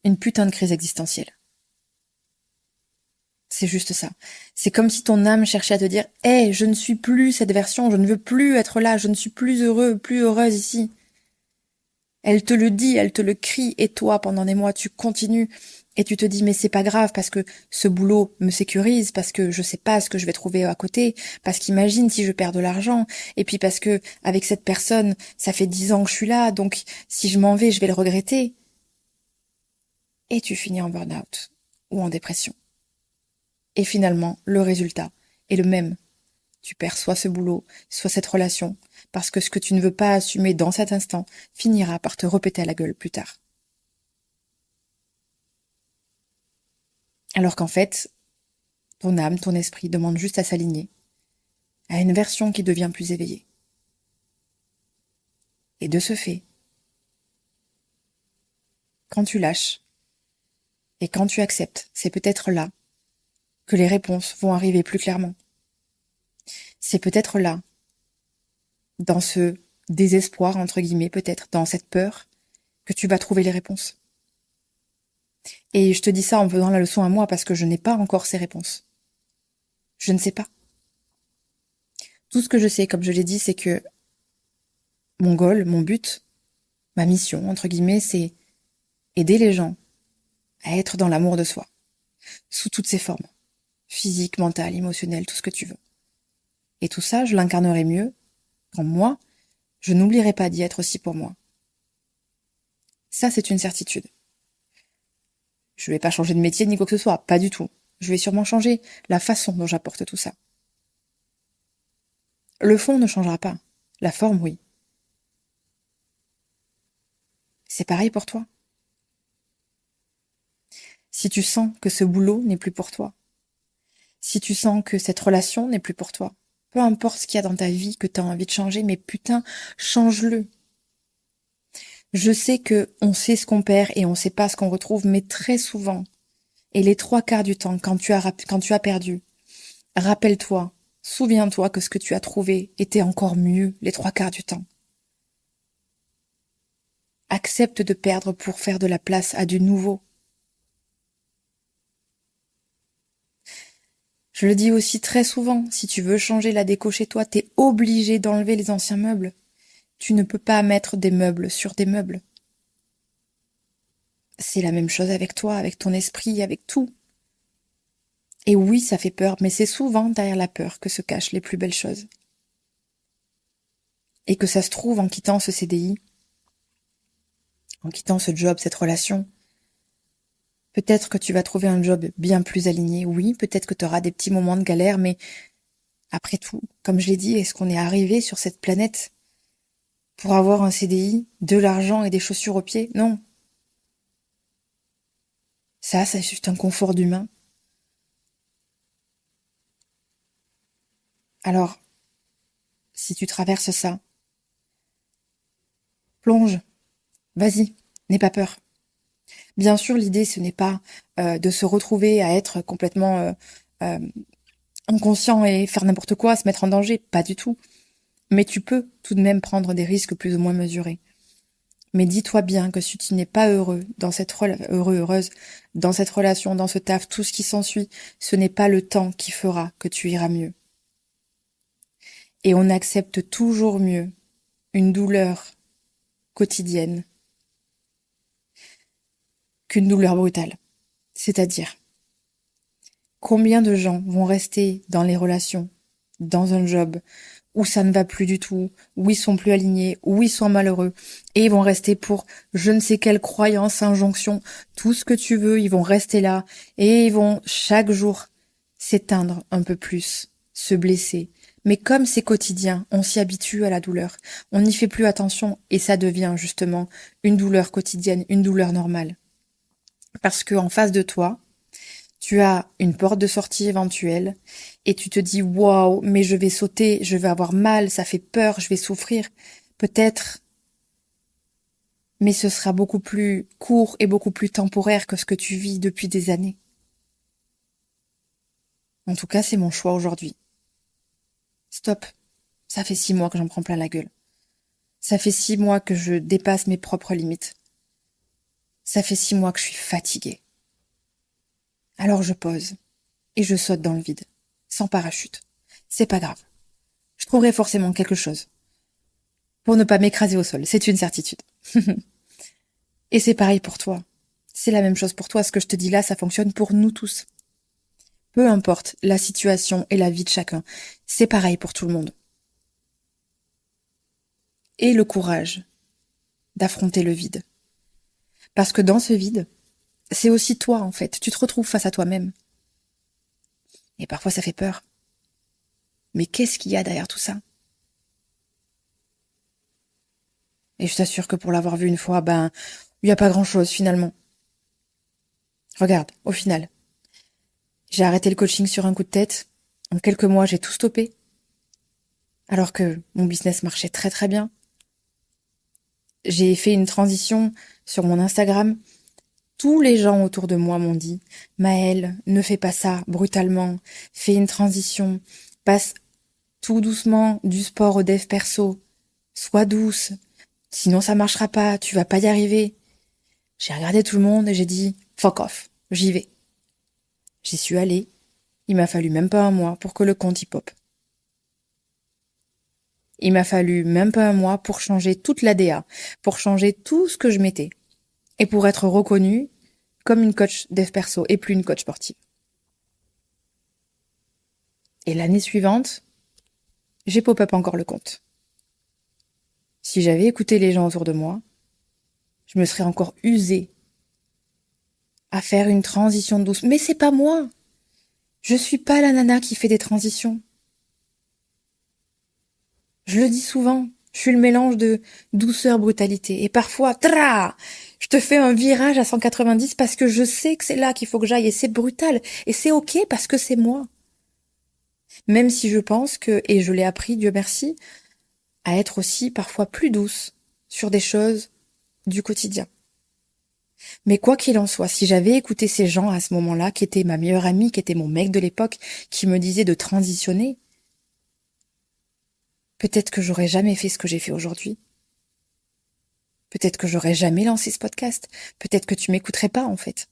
Une putain de crise existentielle. C'est juste ça. C'est comme si ton âme cherchait à te dire, hé, je ne suis plus cette version, je ne veux plus être là, je ne suis plus heureux, plus heureuse ici. Elle te le dit, elle te le crie, et toi, pendant des mois, tu continues, et tu te dis, mais c'est pas grave, parce que ce boulot me sécurise, parce que je sais pas ce que je vais trouver à côté, parce qu'imagine si je perds de l'argent, et puis parce que, avec cette personne, ça fait 10 ans que je suis là, donc, si je m'en vais, je vais le regretter. Et tu finis en burn-out, ou en dépression. Et finalement, le résultat est le même. Tu perds soit ce boulot, soit cette relation, parce que ce que tu ne veux pas assumer dans cet instant finira par te repéter à la gueule plus tard. Alors qu'en fait, Ton âme, ton esprit demande juste à s'aligner à une version qui devient plus éveillée. Et de ce fait, quand tu lâches et quand tu acceptes, c'est peut-être là que les réponses vont arriver plus clairement. C'est peut-être là, dans ce désespoir, entre guillemets, peut-être, dans cette peur, que tu vas trouver les réponses. Et je te dis ça en faisant la leçon à moi parce que je n'ai pas encore ces réponses. Je ne sais pas. Tout ce que je sais, comme je l'ai dit, c'est que mon goal, mon but, ma mission, entre guillemets, c'est aider les gens à être dans l'amour de soi, sous toutes ses formes, physique, mentale, émotionnelle, tout ce que tu veux. Et tout ça, je l'incarnerai mieux quand moi, je n'oublierai pas d'y être aussi pour moi. Ça, c'est une certitude. Je vais pas changer de métier ni quoi que ce soit, pas du tout. Je vais sûrement changer la façon dont j'apporte tout ça. Le fond ne changera pas. La forme, oui. C'est pareil pour toi. Si tu sens que ce boulot n'est plus pour toi, si tu sens que cette relation n'est plus pour toi, peu importe ce qu'il y a dans ta vie que tu as envie de changer, mais putain, change-le. Je sais que on sait ce qu'on perd et on sait pas ce qu'on retrouve, mais très souvent, et les 3/4 du temps, quand tu as perdu, rappelle-toi, souviens-toi que ce que tu as trouvé était encore mieux les 3/4 du temps. Accepte de perdre pour faire de la place à du nouveau. Je le dis aussi très souvent, si tu veux changer la déco chez toi, t'es obligé d'enlever les anciens meubles. Tu ne peux pas mettre des meubles sur des meubles. C'est la même chose avec toi, avec ton esprit, avec tout. Et oui, ça fait peur, mais c'est souvent derrière la peur que se cachent les plus belles choses. Et que ça se trouve en quittant ce CDI, en quittant ce job, cette relation, peut-être que tu vas trouver un job bien plus aligné. Oui, peut-être que tu auras des petits moments de galère, mais après tout, comme je l'ai dit, est-ce qu'on est arrivé sur cette planète pour avoir un CDI, de l'argent et des chaussures aux pieds? Non. Ça, c'est juste un confort d'humain. Alors, si tu traverses ça, plonge, vas-y, n'aie pas peur. Bien sûr, l'idée, ce n'est pas de se retrouver à être complètement euh, inconscient et faire n'importe quoi, se mettre en danger, pas du tout. Mais tu peux tout de même prendre des risques plus ou moins mesurés. Mais dis-toi bien que si tu n'es pas heureux dans cette heureuse dans cette relation, dans ce taf, tout ce qui s'ensuit, ce n'est pas le temps qui fera que tu iras mieux. Et on accepte toujours mieux une douleur quotidienne qu'une douleur brutale. C'est-à-dire, combien de gens vont rester dans les relations, dans un job, où ça ne va plus du tout, où ils sont plus alignés, où ils sont malheureux, et ils vont rester pour je ne sais quelle croyance, injonction, tout ce que tu veux, ils vont rester là, et ils vont chaque jour s'éteindre un peu plus, se blesser. Mais comme c'est quotidien, on s'y habitue à la douleur, on n'y fait plus attention, et ça devient justement une douleur quotidienne, une douleur normale. Parce que en face de toi, tu as une porte de sortie éventuelle et tu te dis waouh, mais je vais sauter, je vais avoir mal, ça fait peur, je vais souffrir. Peut-être, mais ce sera beaucoup plus court et beaucoup plus temporaire que ce que tu vis depuis des années. En tout cas, c'est mon choix aujourd'hui. Stop. Ça fait 6 mois que j'en prends plein la gueule. Ça fait 6 mois que je dépasse mes propres limites. Ça fait 6 mois que je suis fatiguée. Alors je pose et je saute dans le vide, sans parachute. C'est pas grave. Je trouverai forcément quelque chose pour ne pas m'écraser au sol, c'est une certitude. Et c'est pareil pour toi. C'est la même chose pour toi. Ce que je te dis là, ça fonctionne pour nous tous. Peu importe la situation et la vie de chacun, c'est pareil pour tout le monde. Et le courage d'affronter le vide. Parce que dans ce vide, c'est aussi toi en fait. Tu te retrouves face à toi-même. Et parfois ça fait peur. Mais qu'est-ce qu'il y a derrière tout ça? Et je t'assure que pour l'avoir vu une fois, il n'y a pas grand-chose finalement. Regarde, au final, J'ai arrêté le coaching sur un coup de tête. En quelques mois, j'ai tout stoppé. Alors que mon business marchait très très bien. J'ai fait une transition sur mon Instagram. Tous les gens autour de moi m'ont dit, Maëlle, ne fais pas ça brutalement. Fais une transition. Passe tout doucement du sport au dev perso. Sois douce. Sinon ça marchera pas. Tu vas pas y arriver. J'ai regardé tout le monde et j'ai dit, fuck off. J'y vais. J'y suis allée. Il m'a fallu même pas un mois pour que le compte y pop. Il m'a fallu même pas un mois pour changer toute l'ADA, pour changer tout ce que je mettais, et pour être reconnue comme une coach dev perso et plus une coach sportive. Et l'année suivante, j'ai pop-up encore le compte. Si j'avais écouté les gens autour de moi, je me serais encore usée à faire une transition douce. Mais c'est pas moi. Je suis pas la nana qui fait des transitions. Je le dis souvent, je suis le mélange de douceur, brutalité. Et parfois, je te fais un virage à 190 parce que je sais que c'est là qu'il faut que j'aille et c'est brutal. Et c'est ok parce que c'est moi. Même si je pense que, et je l'ai appris, Dieu merci, à être aussi parfois plus douce sur des choses du quotidien. Mais quoi qu'il en soit, si j'avais écouté ces gens à ce moment-là, qui étaient ma meilleure amie, qui était mon mec de l'époque, qui me disaient de transitionner, peut-être que j'aurais jamais fait ce que j'ai fait aujourd'hui. Peut-être que j'aurais jamais lancé ce podcast. Peut-être que tu m'écouterais pas, en fait.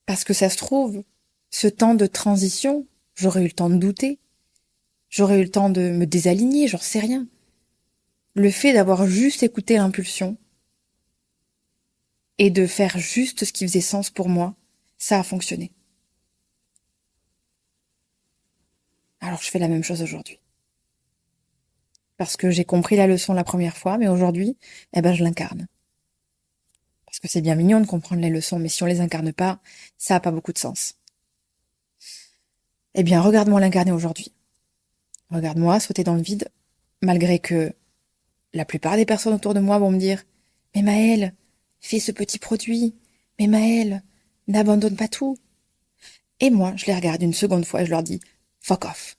Parce que ça se trouve, ce temps de transition, j'aurais eu le temps de douter. J'aurais eu le temps de me désaligner, j'en sais rien. Le fait d'avoir juste écouté l'impulsion et de faire juste ce qui faisait sens pour moi, ça a fonctionné. Alors je fais la même chose aujourd'hui. Parce que j'ai compris la leçon la première fois, mais aujourd'hui, je l'incarne. Parce que c'est bien mignon de comprendre les leçons, mais si on les incarne pas, ça a pas beaucoup de sens. Eh bien, regarde-moi l'incarner aujourd'hui. Regarde-moi sauter dans le vide, malgré que la plupart des personnes autour de moi vont me dire « Mais Maëlle, fais ce petit produit. Mais Maëlle, n'abandonne pas tout. » Et moi, je les regarde une seconde fois et je leur dis « Fuck off.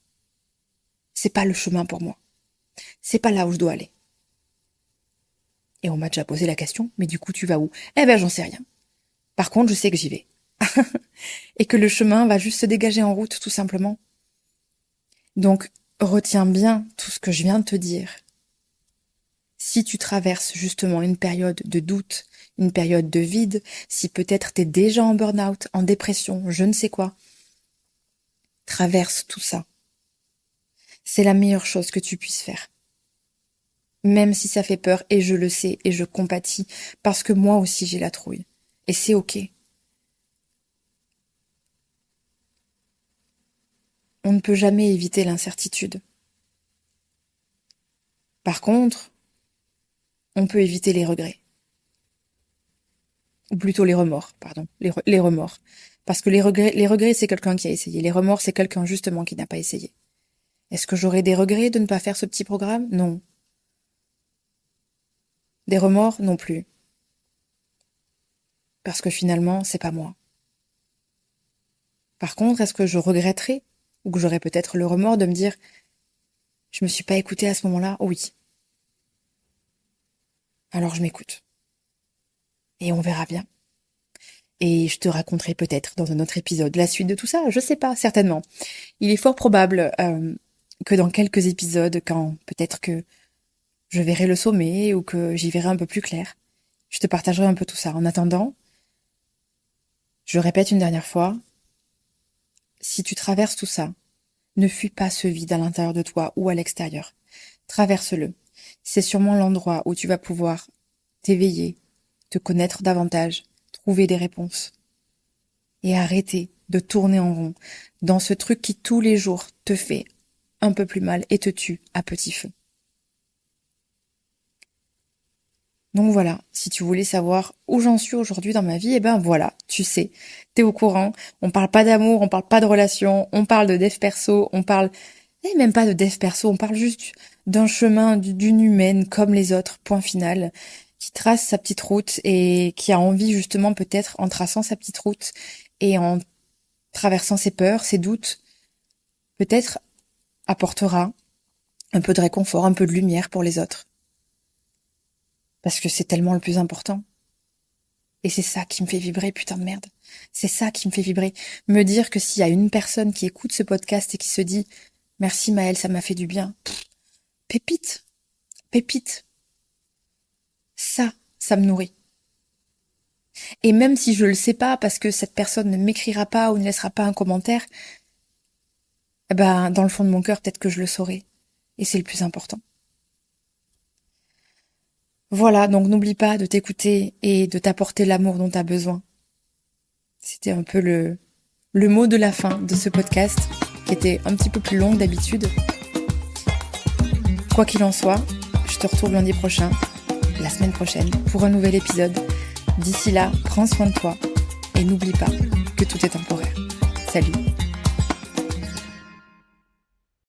C'est pas le chemin pour moi. C'est pas là où je dois aller. » Et on m'a déjà posé la question « Mais du coup, tu vas où ?» Eh ben, j'en sais rien. Par contre, je sais que j'y vais. Et que le chemin va juste se dégager en route, tout simplement. Donc, retiens bien tout ce que je viens de te dire. Si tu traverses justement une période de doute, une période de vide, si peut-être t'es déjà en burn-out, en dépression, je ne sais quoi, traverse tout ça. C'est la meilleure chose que tu puisses faire. Même si ça fait peur, et je le sais, et je compatis, parce que moi aussi j'ai la trouille. Et c'est ok. On ne peut jamais éviter l'incertitude. Par contre, on peut éviter les regrets. Ou plutôt les remords, pardon. Les remords. Parce que les regrets, c'est quelqu'un qui a essayé. Les remords, c'est quelqu'un justement qui n'a pas essayé. Est-ce que j'aurais des regrets de ne pas faire ce petit programme? Non. Des remords? Non plus. Parce que finalement, c'est pas moi. Par contre, est-ce que je regretterais? Ou que j'aurais peut-être le remords de me dire, je me suis pas écoutée à ce moment-là? Oui. Alors je m'écoute. Et on verra bien. Et je te raconterai peut-être dans un autre épisode la suite de tout ça, je sais pas, certainement. Il est fort probable que dans quelques épisodes, quand peut-être que je verrai le sommet ou que j'y verrai un peu plus clair, je te partagerai un peu tout ça. En attendant, je répète une dernière fois, si tu traverses tout ça, ne fuis pas ce vide à l'intérieur de toi ou à l'extérieur. Traverse-le. C'est sûrement l'endroit où tu vas pouvoir t'éveiller, te connaître davantage, trouver des réponses. Et arrêter de tourner en rond dans ce truc qui tous les jours te fait un peu plus mal et te tue à petit feu. Donc voilà, si tu voulais savoir où j'en suis aujourd'hui dans ma vie, voilà, tu sais, t'es au courant. On parle pas d'amour, on parle pas de relation, on parle de dev perso, on parle, et même pas de dev perso, on parle juste d'un chemin d'une humaine comme les autres, point final, qui trace sa petite route et qui a envie justement peut-être en traçant sa petite route et en traversant ses peurs, ses doutes, peut-être apportera un peu de réconfort, un peu de lumière pour les autres. Parce que c'est tellement le plus important. Et c'est ça qui me fait vibrer, putain de merde. C'est ça qui me fait vibrer. Me dire que s'il y a une personne qui écoute ce podcast et qui se dit « Merci Maëlle, ça m'a fait du bien », pépite, pépite. Ça me nourrit. Et même si je le sais pas parce que cette personne ne m'écrira pas ou ne laissera pas un commentaire, dans le fond de mon cœur, peut-être que je le saurai. Et c'est le plus important. Voilà, donc n'oublie pas de t'écouter et de t'apporter l'amour dont tu as besoin. C'était un peu le mot de la fin de ce podcast, qui était un petit peu plus long que d'habitude. Quoi qu'il en soit, je te retrouve lundi prochain, la semaine prochaine, pour un nouvel épisode. D'ici là, prends soin de toi et n'oublie pas que tout est temporaire. Salut!